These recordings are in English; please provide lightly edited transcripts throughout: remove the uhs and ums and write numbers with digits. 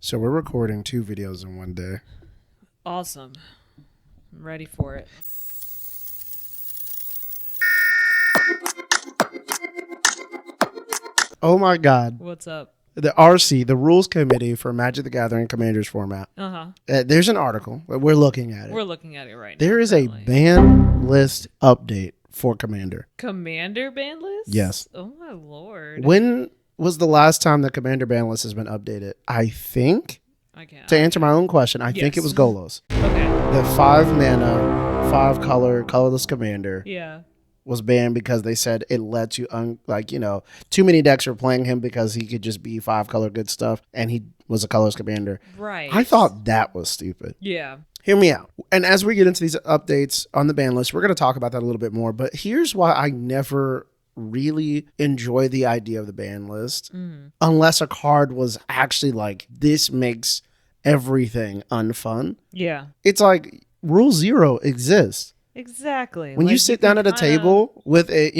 So we're recording 2 videos in one day. Awesome. I'm ready for it. Oh my God. What's up? The RC, the Rules Committee for Magic the Gathering Commanders format. There's an article. We're looking at it. We're looking at it right now. There is a ban list update for Commander. Commander ban list? Yes. Oh my lord. When was the last time the Commander ban list has been updated? I think, to answer my own question, I think it was Golos. Okay. The 5 mana, 5 color, colorless Commander. Yeah. Was banned because they said it led to too many decks were playing him because he could just be 5 color good stuff and he was a colorless commander. Right. I thought that was stupid. Yeah. Hear me out. And as we get into these updates on the ban list, we're going to talk about that a little bit more. But here's why I never really enjoy the idea of the ban list unless a card was actually like, this makes everything unfun. Yeah. It's like Rule 0 exists. Exactly. When you sit down at a table with a,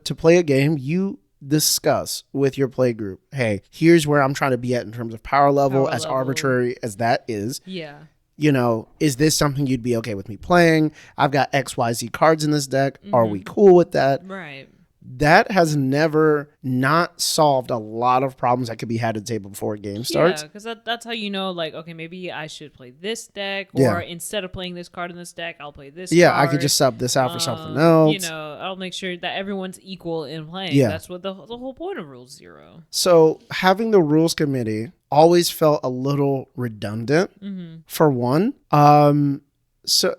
to play a game, you discuss with your play group, hey, here's where I'm trying to be at in terms of power level, arbitrary as that is. Yeah. Is this something you'd be okay with me playing? I've got XYZ cards in this deck. Are we cool with that? Right. That has never not solved a lot of problems that could be had at the table before a game starts. Yeah, because that's how you know, like, okay, maybe I should play this deck, or instead of playing this card in this deck, I'll play this card. I could just sub this out for something else. I'll make sure that everyone's equal in playing. Yeah. That's what the whole point of Rule 0. So having the rules committee always felt a little redundant, for one. So,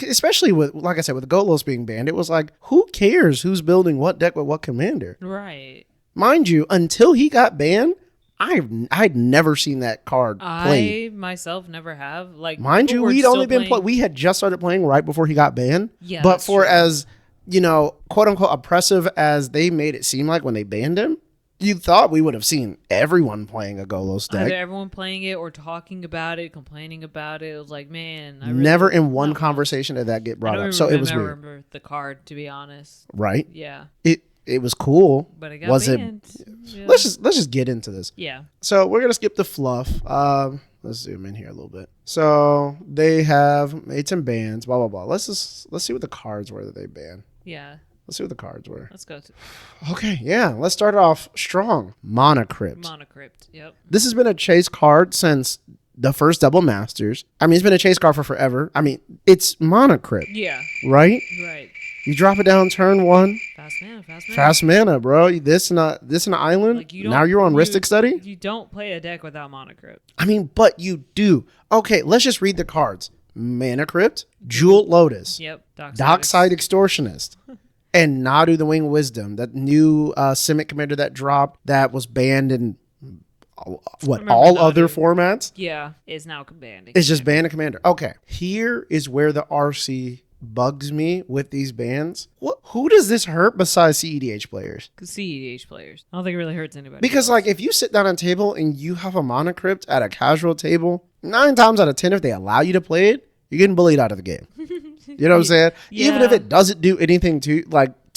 especially with, like I said, with Golos being banned, it was like, who cares who's building what deck with what commander? Right. Mind you, until he got banned, I'd never seen that card played. I myself never have. Like, mind you, we'd only been we had just started playing right before he got banned. Yeah, but for as quote unquote oppressive as they made it seem like when they banned him, you thought we would have seen everyone playing a Golos deck. Either everyone playing it or talking about it, complaining about it. It was like, man. Never in one conversation did that get brought up. So it was weird. I remember the card, to be honest. Right? Yeah. It was cool. But it got banned. Yeah. Let's just get into this. Yeah. So we're gonna skip the fluff. Let's zoom in here a little bit. So they have made some bans, blah blah blah. Let's see what the cards were that they banned. Yeah. Let's see what the cards were. Let's go to. Okay, yeah. Let's start off strong. Monocrypt. Yep. This has been a chase card since the first Double Masters. I mean, it's been a chase card for forever. I mean, it's Monocrypt. Yeah. Right? Right. You drop it down turn 1. Fast mana, bro. This in an island. Like now you're on Ristic Study. You don't play a deck without Monocrypt. I mean, but you do. Okay, let's just read the cards. Mana Crypt, Jewel Lotus. Yep. Dockside Extortionist. And Nadu the Winged Wisdom, that new Simic commander that dropped that was banned in all other formats. Yeah, is now banned. It's just banned a commander. Okay, here is where the RC bugs me with these bans. Who does this hurt besides cedh players? cedh players. I don't think it really hurts anybody. Because like if you sit down at a table and you have a Monocrypt at a casual table, 9 times out of 10, if they allow you to play it, you're getting bullied out of the game. You know what I'm saying? Yeah. Even if it doesn't do anything to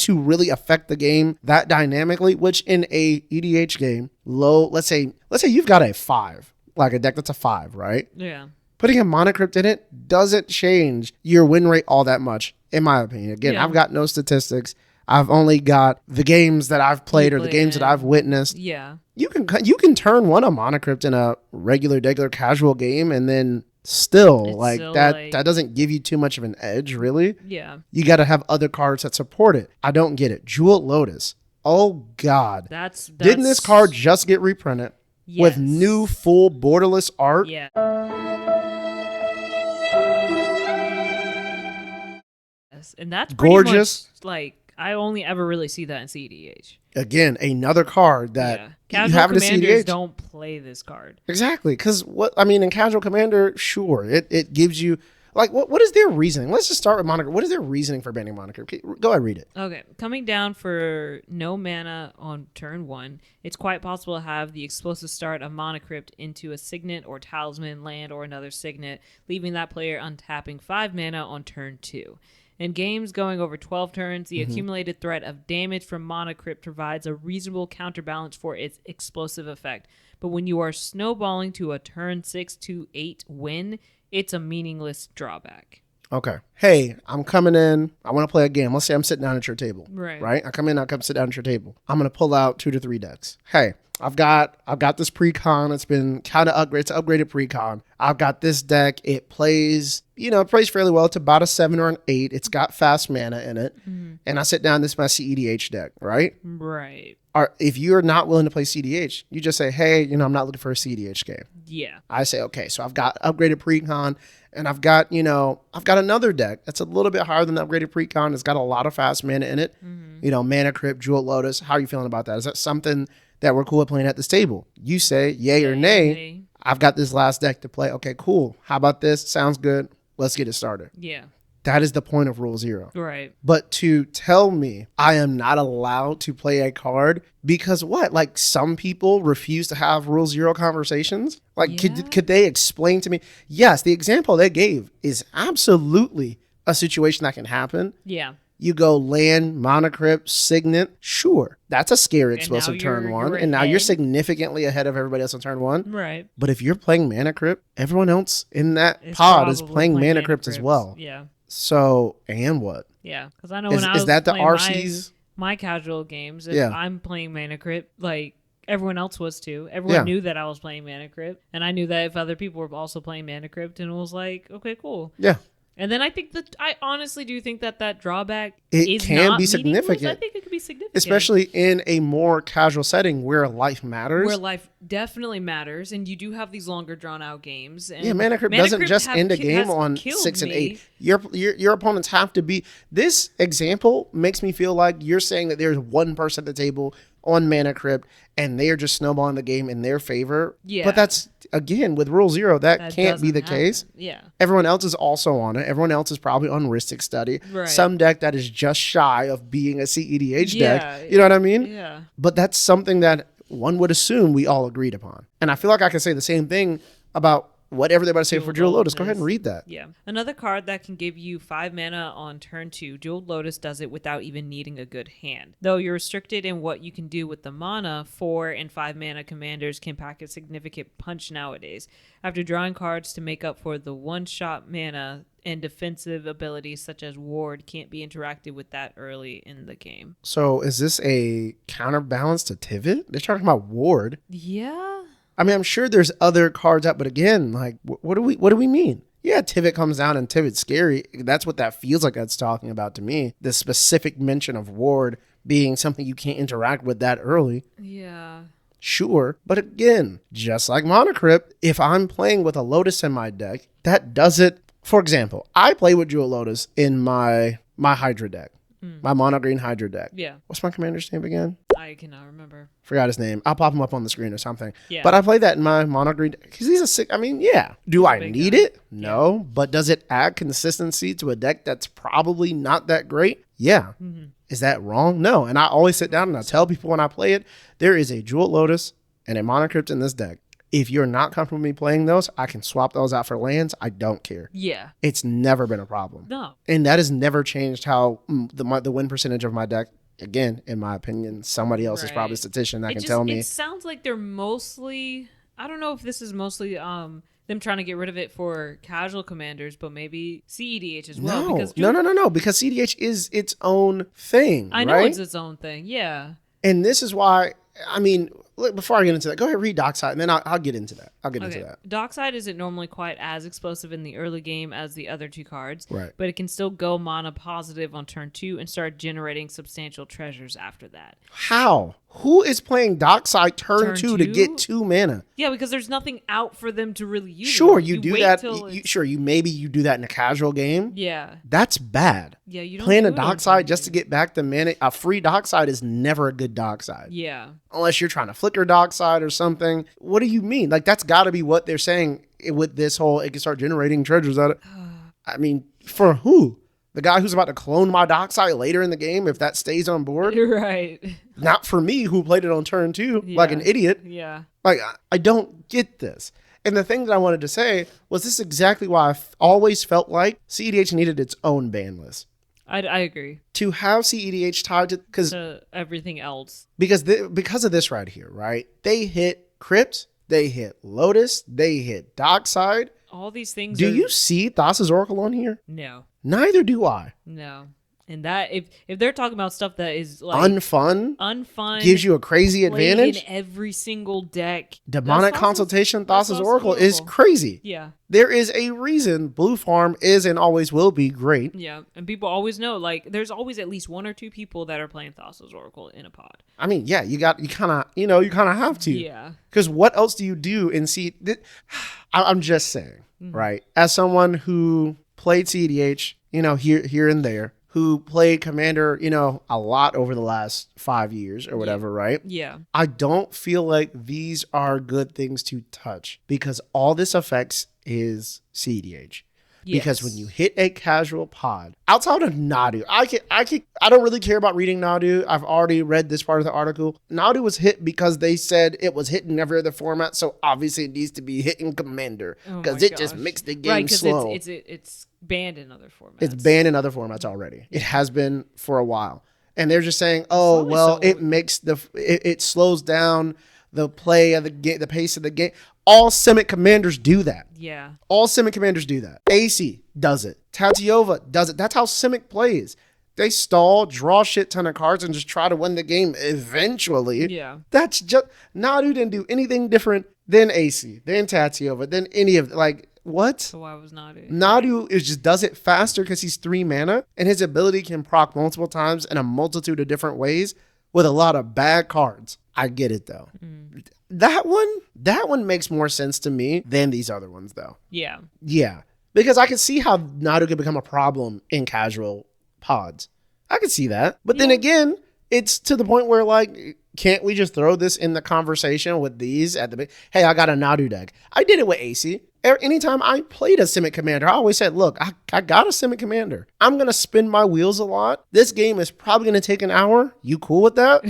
really affect the game that dynamically, which in a EDH game, let's say you've got a 5, like a deck that's a 5, right? Yeah. Putting a Monocrypt in it doesn't change your win rate all that much, in my opinion. Again, I've got no statistics. I've only got the games that I've played or the games that I've witnessed. Yeah. You can turn one a Monocrypt in a regular casual game and then still that doesn't give you too much of an edge, really. Yeah. You got to have other cards that support it. I don't get it. Jewel Lotus. Oh God. Didn't this card just get reprinted with new full borderless art? Yeah. And that's gorgeous. Like, I only ever really see that in cedh. Again, another card that casual you have commanders don't play this card. Exactly, because in casual commander, sure, it gives you like what is their reasoning? Let's just start with Monocrypt. What is their reasoning for banning Monocrypt? Go ahead, read it. Okay, coming down for no mana on turn 1, it's quite possible to have the explosive start of Monocrypt into a signet or talisman land or another signet, leaving that player untapping 5 mana on turn 2. In games going over 12 turns, the accumulated threat of damage from Mana Crypt provides a reasonable counterbalance for its explosive effect. But when you are snowballing to a turn 6 to 8 win, it's a meaningless drawback. Okay. Hey, I'm coming in. I want to play a game. Let's say I'm sitting down at your table. Right. I come sit down at your table. I'm going to pull out 2 to 3 decks. Hey, I've got this pre-con. It's been kind of upgraded. It's an upgraded pre-con. I've got this deck. It plays, it plays fairly well. It's about a 7 or an 8. It's got fast mana in it. And I sit down, this is my cedh deck, right? Right. If you're not willing to play cedh, you just say, hey, I'm not looking for a cedh game. Yeah. I say, okay, so I've got upgraded pre-con, and I've got another deck that's a little bit higher than the upgraded pre-con. It's got a lot of fast mana in it. Mana Crypt, Jewel Lotus. How are you feeling about that? Is that something that we're cool with playing at this table? You say yay or nay. I've got this last deck to play. Okay, cool. How about this? Sounds good. Let's get it started. Yeah. That is the point of Rule 0. Right. But to tell me I am not allowed to play a card because what? Like some people refuse to have Rule 0 conversations? Like could they explain to me? Yes, the example they gave is absolutely a situation that can happen. Yeah. You go land, Mana Crypt, Signet. Sure. That's a scary explosive turn 1. And now you're significantly ahead of everybody else on turn 1. Right. But if you're playing Mana Crypt, everyone else in that pod is playing Mana Crypt as well. Yeah. So, and what? Yeah. Because I know when I was that the playing RC's? my casual games, if I'm playing Mana Crypt, like everyone else was too. Everyone knew that I was playing Mana Crypt. And I knew that if other people were also playing Mana Crypt, and it was like, okay, cool. Yeah. And then I honestly do think that drawback can be significant. I think it could be significant. Especially in a more casual setting where life matters. Where life definitely matters. And you do have these longer drawn out games. And Mana Crypt doesn't just end a game on 6 and 8. Your opponents have to be. This example makes me feel like you're saying that there's one person at the table on Mana Crypt and they are just snowballing the game in their favor. Yeah. But that's, again, with Rule 0, that can't be the case. Yeah. Everyone else is also on it. Everyone else is probably on Ristic Study. Right. Some deck that is just shy of being a cedh deck. You know what I mean? Yeah. But that's something that one would assume we all agreed upon. And I feel like I can say the same thing about whatever they're about to say for Jewel Lotus. Go ahead and read that. Yeah. Another card that can give you 5 mana on turn 2, Jewel Lotus does it without even needing a good hand. Though you're restricted in what you can do with the mana, 4 and 5 mana commanders can pack a significant punch nowadays. After drawing cards to make up for the one-shot mana and defensive abilities such as Ward can't be interacted with that early in the game. So is this a counterbalance to Tivit? They're talking about Ward. Yeah. I mean, I'm sure there's other cards out, but again, like, what do we mean? Yeah, Tivit comes down and Tivit's scary. That's what that feels like that's talking about to me. The specific mention of Ward being something you can't interact with that early. Yeah. Sure. But again, just like Mana Crypt, if I'm playing with a Lotus in my deck, that does it. For example, I play with Jewel Lotus in my Hydra deck. My mono green Hydra deck. Yeah. What's my commander's name again? I cannot remember. Forgot his name. I'll pop him up on the screen or something. Yeah. But I play that in my mono green because he's a sick. I mean, yeah. Do I need it? No. But does it add consistency to a deck that's probably not that great? Yeah. Is that wrong? No. And I always sit down and I tell people when I play it, there is a Jewel Lotus and a Mono Crypt in this deck. If you're not comfortable with me playing those, I can swap those out for lands. I don't care. Yeah. It's never been a problem. No. And that has never changed how the win percentage of my deck. Again, in my opinion, somebody else is probably a statistician that can tell me. It sounds like they're mostly, I don't know if this is mostly them trying to get rid of it for casual commanders, but maybe cedh as well. No. Because cedh is its own thing. I know it's its own thing. Yeah. And this is why, I mean, look, before I get into that, go ahead and read Dockside, and then I'll get into that. Into that. Dockside isn't normally quite as explosive in the early game as the other two cards, right? But it can still go mana positive on turn 2 and start generating substantial treasures after that. How? Who is playing Dockside turn 2 to get 2 mana? Yeah, because there's nothing out for them to really use. Sure, you do that. You do that in a casual game. Yeah. That's bad. Yeah, you don't playing a Dockside just to get back the mana. A free Dockside is never a good Dockside. Yeah. Unless you're trying to flicker Dockside or something. What do you mean? Like, that's got to be what they're saying with this whole, it can start generating treasures out of. I mean, for who? The guy who's about to clone my Dockside later in the game, if that stays on board? Right. Not for me, who played it on turn 2 like an idiot. Yeah. Like, I don't get this. And the thing that I wanted to say was this is exactly why I always felt like cedh needed its own ban list. I agree. To have cEDH tied To everything else. because of this right here, right? They hit Crypt, they hit Lotus, they hit Dockside. All these things. Do you see Thassa's Oracle on here? No. Neither do I. No. And that if they're talking about stuff that is like unfun, gives you a crazy advantage in every single deck, demonic consultation, Thassa's Oracle is crazy. Yeah, there is a reason Blue Farm is and always will be great. Yeah, and people always know, like, there's always at least 1 or 2 people that are playing Thassa's Oracle in a pod. I mean, yeah, you kind of have to. Yeah, because what else do you do in I'm just saying, right? As someone who played cEDH, here and there, who played Commander, a lot over the last 5 years or whatever, right? Yeah. I don't feel like these are good things to touch because all this affects is cEDH. Yes. Because when you hit a casual pod, outside of Nadu, I don't really care about reading Nadu. I've already read this part of the article. Nadu was hit because they said it was hit in every other format, so obviously it needs to be hit in Commander because just makes the game slow. It's banned in other formats. It's banned in other formats already. It has been for a while, and they're just saying, "Oh, well, it makes it slows down the play of the game, the pace of the game." All Simic commanders do that. Yeah. All Simic commanders do that. AC does it. Tatiova does it. That's how Simic plays. They stall, draw shit ton of cards, and just try to win the game eventually. Yeah. That's just... Nadu didn't do anything different than AC, than Tatiova, than any of... Like, what? So why was Nadu? Nadu just does it faster because he's 3 mana, and his ability can proc multiple times in a multitude of different ways with a lot of bad cards. I get it, though. That one makes more sense to me than these other ones, though. Yeah. Yeah. Because I can see how Nadu could become a problem in casual pods. I could see that. But then again, it's to the point where, like, can't we just throw this in the conversation with these at the... Hey, I got a Nadu deck. I did it with AC. Anytime I played a Simic commander, I always said, look, I got a Simic commander. I'm going to spin my wheels a lot. This game is probably going to take an hour. You cool with that?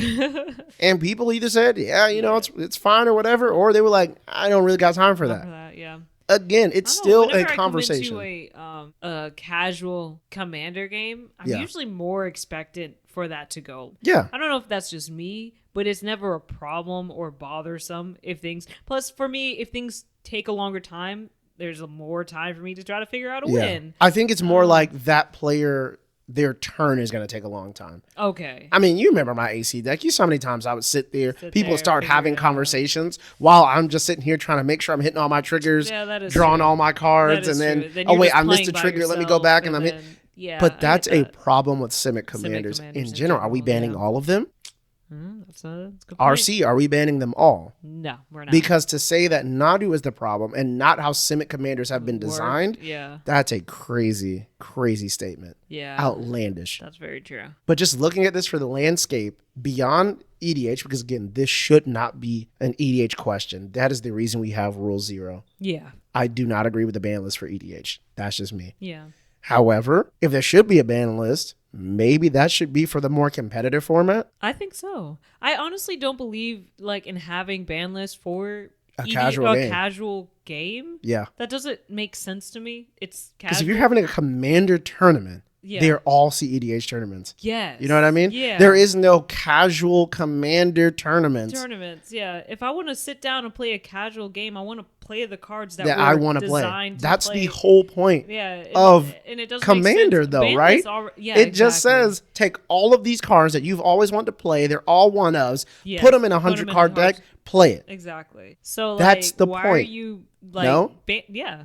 And people either said, yeah, it's fine or whatever, or they were like, I don't really got time for that. Yeah. Again, it's still a conversation. Whenever I come into a casual commander game, I'm usually more expectant for that to go. Yeah. I don't know if that's just me, but it's never a problem or bothersome if things... Plus, for me, if things take a longer time, there's more time for me to try to figure out a win. I think it's more like that player, their turn is going to take a long time. Okay. I mean, you remember my AC deck. You saw how many times I would sit there, people start having conversations while I'm just sitting here trying to make sure I'm hitting all my triggers, drawing all my cards, and then oh wait, I missed a trigger. Let me go back and I'm hitting. Yeah, but that's a problem with Simic commanders in general. Are we banning all of them? That's a good point. RC, are we banning them all? No, we're not. Because to say that Nadu is the problem and not how Simic commanders have been designed, that's a crazy, crazy statement. Yeah. Outlandish. That's very true. But just looking at this for the landscape beyond EDH, because again, this should not be an EDH question. That is the reason we have Rule 0. Yeah. I do not agree with the ban list for EDH. That's just me. Yeah. However, if there should be a ban list, maybe that should be for the more competitive format. I think so. I honestly don't believe in having ban lists for a casual game. Yeah. That doesn't make sense to me. It's casual. Because if you're having a commander tournament, they're all cEDH tournaments. Yes. You know what I mean? Yeah. There is no casual commander tournaments. Yeah. If I want to sit down and play a casual game, I want to play the cards that I want to play. That's the whole point of and it doesn't Commander, though, right? It just says, take all of these cards that you've always wanted to play. They're all one-ofs. Yes. Put them in a 100-card deck. Play it. Exactly. So that's the why point. Are you no?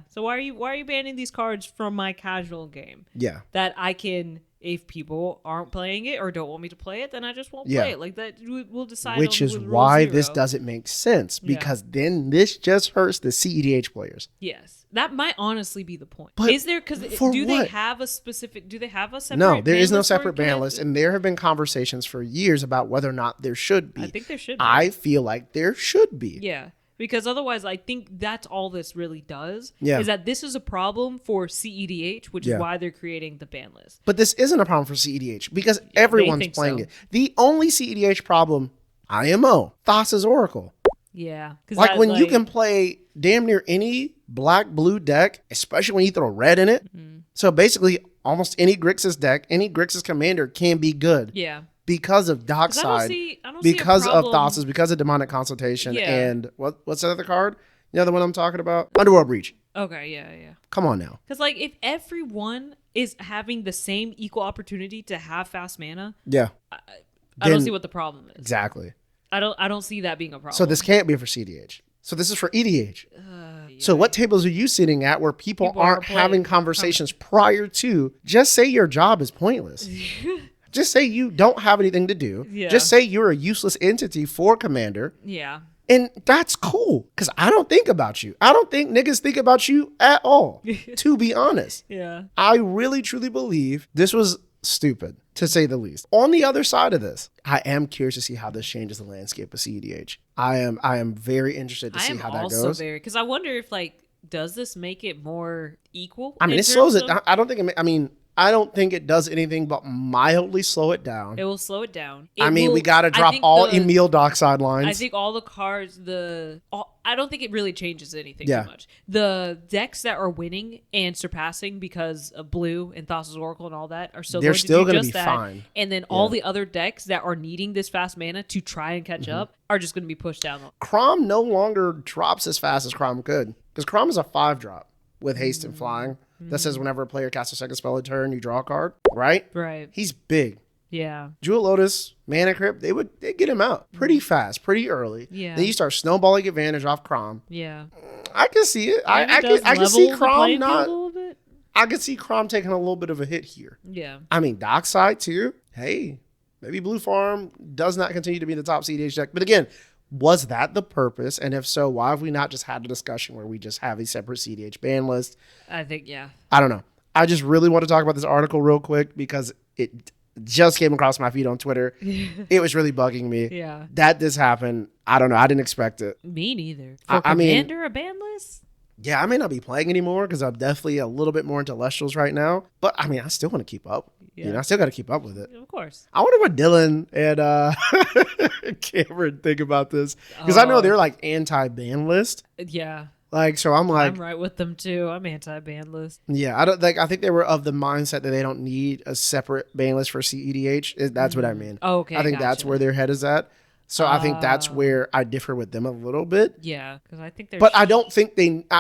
So why are you banning these cards from my casual game? Yeah. That I can, if people aren't playing it or don't want me to play it, then I just won't play it. Like that, we'll decide. Which is why this doesn't make sense, because then this just hurts the cEDH players. Yes. That might honestly be the point. But is there, because they have a separate No, there is no separate ban list, and there have been conversations for years about whether or not there should be. I think there should be. I feel like there should be. Yeah. Because otherwise, I think that's all this really does. Yeah. Is that this is a problem for cEDH, which is why they're creating the ban list. But this isn't a problem for cEDH because everyone's playing it. The only cEDH problem, IMO, Thassa's Oracle. Yeah. Like when you can play damn near any black-blue deck, especially when you throw red in it. Mm-hmm. So basically, almost any Grixis deck, any Grixis commander can be good. Yeah. Because of Dockside, because of Thassa's, because of Demonic Consultation, and what's the other card? You know the one I'm talking about? Underworld Breach. Okay, yeah. Come on now. Because like if everyone is having the same equal opportunity to have fast mana, I don't see what the problem is. Exactly. I don't see that being a problem. So this can't be for cedh. So this is for EDH. So what tables are you sitting at where people aren't having conversations prior to? Just say your job is pointless. Just say you don't have anything to do. Yeah. Just say you're a useless entity for Commander. Yeah. And that's cool. Because I don't think about you. I don't think niggas think about you at all, to be honest. Yeah. I really, truly believe this was stupid, to say the least. On the other side of this, I am curious to see how this changes the landscape of cedh. I am very interested to see how that goes. Because I wonder if, like, does this make it more equal? I mean, it slows it down. I don't think it does anything but mildly slow it down. It will slow it down. We got to drop all Emil Dockside lines. I think all the cards, I don't think it really changes anything too much. The decks that are winning and surpassing because of Blue and Thassa's Oracle and all that are still going to be fine. And then all the other decks that are needing this fast mana to try and catch up are just going to be pushed down. Crom no longer drops as fast as Crom could, because Crom is a 5-drop with haste and flying. That says whenever a player casts a second spell a turn, you draw a card, right? Right. He's big. Yeah. Jewel Lotus, Mana Crypt, they'd get him out pretty fast, pretty early. Yeah. Then you start snowballing advantage off Crom. Yeah. I can see it. I can see Crom not. I can see Crom taking a little bit of a hit here. Yeah. I mean, Dockside too. Hey, maybe Blue Farm does not continue to be the top CDH deck. But again, was that the purpose? And if so, why have we not just had a discussion where we just have a separate CDH ban list? I think, I don't know. I just really want to talk about this article real quick because it just came across my feed on Twitter. It was really bugging me. Yeah. That this happened. I don't know. I didn't expect it. Me neither. For Commander, a ban list? Yeah, I may not be playing anymore because I'm definitely a little bit more into Celestials right now. But I mean, I still want to keep up. Yeah. You know, I still got to keep up with it. Of course. I wonder what Dylan and Cameron think about this, because I know they're like anti-ban list. Yeah. Like, so I'm right with them too. I'm anti-ban list. Yeah, I think they were of the mindset that they don't need a separate ban list for CEDH. That's what I mean. Okay. I think that's where their head is at. So I think that's where I differ with them a little bit. Yeah, because I think but I don't think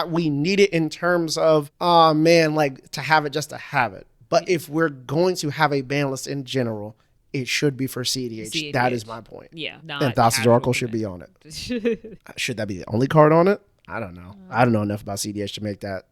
we need it in terms of, like to have it just to have it. But if we're going to have a ban list in general, it should be for CEDH. That is my point. Yeah. And Thassa's Oracle should be on it. Should that be the only card on it? I don't know. I don't know enough about CEDH to make that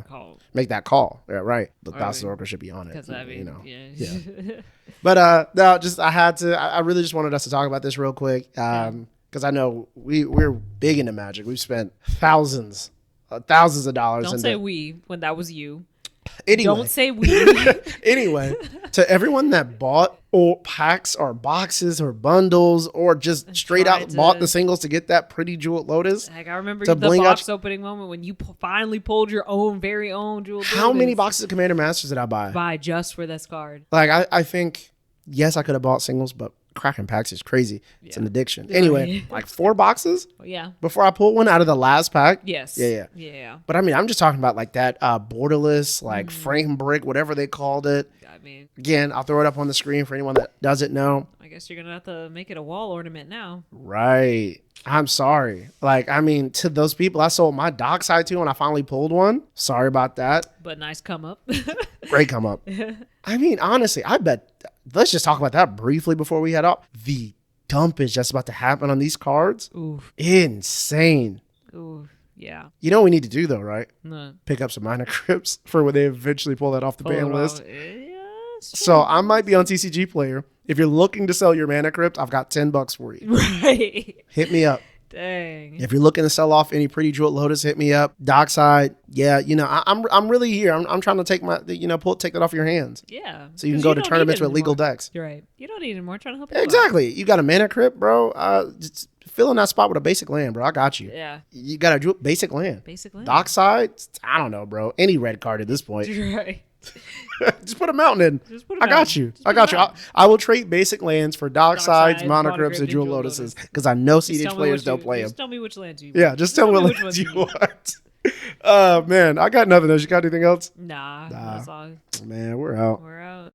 call. Make that call. Yeah, right. But Thassa's Oracle should be on it. Because I mean, yeah. But no, just I really just wanted us to talk about this real quick. Because I know we're big into Magic. We've spent thousands of dollars. Don't say we when that was you. Anyway. Don't say we. Anyway, to everyone that bought or packs or boxes or bundles or just straight out bought the singles to get that pretty Jewel Lotus. Like, I remember the box opening moment when you finally pulled your very own Jewel Lotus. How many boxes of Commander Masters did I buy? Just for this card. Like, I think, yes, I could have bought singles, but cracking packs is crazy. It's an addiction. Anyway, like 4 boxes before I pulled one out of the last pack. Yes. Yeah. But I mean, I'm just talking about like that borderless, like frame brick, whatever they called it. I mean, again, I'll throw it up on the screen for anyone that doesn't know. I guess you're gonna have to make it a wall ornament now. Right. I'm sorry. Like, I mean, to those people I sold my Dockside to when I finally pulled one. Sorry about that. But nice come up. Great come up. I mean, honestly, I bet. Let's just talk about that briefly before we head off. The dump is just about to happen on these cards. Oof. Insane. Ooh, yeah. You know what we need to do though, right? No. Pick up some Mana Crypts for when they eventually pull that off the ban list. So I might be on TCG Player. If you're looking to sell your Mana Crypt, I've got $10 for you. Right. Hit me up. Dang. If you're looking to sell off any pretty Jewel Lotus, hit me up. Dockside, yeah, you know, I'm really here. I'm trying to take take that off your hands. Yeah. So you can go to tournaments with legal decks. You're right. You don't need it anymore. Trying to help you. Exactly. You got a Mana Crypt, bro. Just fill in that spot with a basic land, bro. I got you. Yeah. You got a basic land. Basic land. Dockside, I don't know, bro. Any red card at this point. Right. Just put a mountain in. I got you. I will trade basic lands for Docksides, Mana Crypts, and Jewel Lotuses because I know CDH players don't play them. Just tell me which lands you want. Yeah, just tell me which lands you want. Man, I got nothing else. You got anything else? Nah, that's all. Man, we're out. We're out.